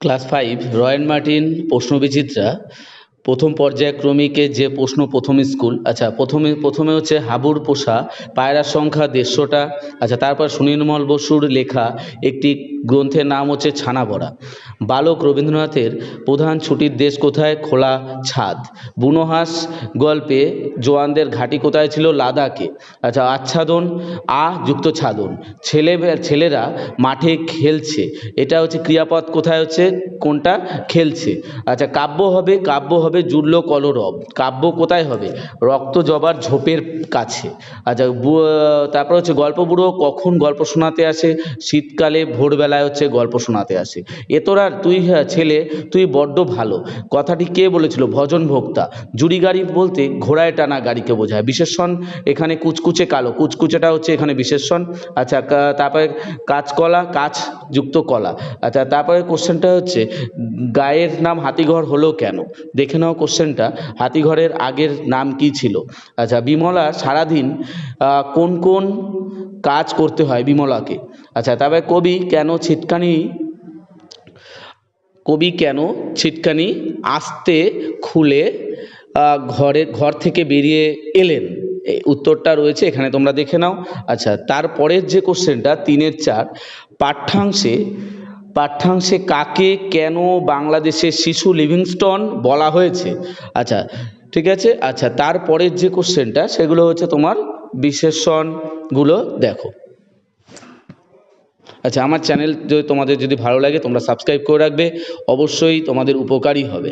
Class 5 royal Martin প্রশ্নবিচিত্রা প্রথম পর্যায়ক্রমিকের যে প্রশ্ন প্রথম স্কুল। আচ্ছা, প্রথমে হচ্ছে হাবুর পোষা পায়রার সংখ্যা 150টা। আচ্ছা, তারপর সুনীলমল বসুর লেখা একটি গ্রন্থের নাম হচ্ছে ছানা বড়া। বালক রবীন্দ্রনাথের প্রধান ছুটির দেশ কোথায়? খোলা ছাদ। বুনো হাঁস গল্পে জোয়ানদের ঘাঁটি কোথায় ছিল? লাদাখে। আচ্ছা, আচ্ছাদন যুক্ত ছাদন। ছেলেরা মাঠে খেলছে, এটা হচ্ছে ক্রিয়াপদ, কোথায় হচ্ছে কোনটা? খেলছে। আচ্ছা, কাব্য হবে জুড়ল কলরব। কাব্য কোথায় হবে? রক্ত জবার ঝোপের কাছে। আচ্ছা, তারপর হচ্ছে গল্প বুড়ো কখন গল্প শোনাতে আসে? শীতকালে ভোরবেলায় হচ্ছে গল্প শোনাতে আসে। তোরা তুই ছেলে তুই বড্ড ভালো, কথাটি কে বলেছিল? ভজন ভোক্তা। জুড়ি গাড়ি বলতে ঘোড়ায় টানা গাড়িকে বোঝায়। বিশেষণ এখানে কুচকুচে কালো, কুচকুচেটা হচ্ছে এখানে বিশেষণ। আচ্ছা, তারপরে কাঁচকলা, কাঁচ যুক্ত কলা। আচ্ছা, তারপরে কোশ্চেনটা হচ্ছে গায়ের নাম হাতিঘর হলো কেন? দেখে নাও কোশ্চেনটা। হাতিঘরের আগের নাম কি ছিল? আচ্ছা, বিমলা সারাদিন কোন কোন কাজ করতে হয় বিমলাকে? আচ্ছা, তারপরে কবি কেন ছিটকানি আস্তে খুলে ঘর থেকে বেরিয়ে এলেন? এই উত্তরটা রয়েছে এখানে, তোমরা দেখে নাও। আচ্ছা, তারপরের যে কোশ্চেনটা 3-4 পাঠ্যাংশে কাকে কেন বাংলাদেশের শিশু লিভিংস্টন বলা হয়েছে? আচ্ছা, ঠিক আছে। আচ্ছা, তারপরের যে কোশ্চেনটা সেগুলো হচ্ছে তোমার বিশেষণগুলো দেখো। আচ্ছা, আমার চ্যানেল তোমাদের যদি ভালো লাগে তোমরা সাবস্ক্রাইব করে রাখবে, অবশ্যই তোমাদের উপকারী হবে।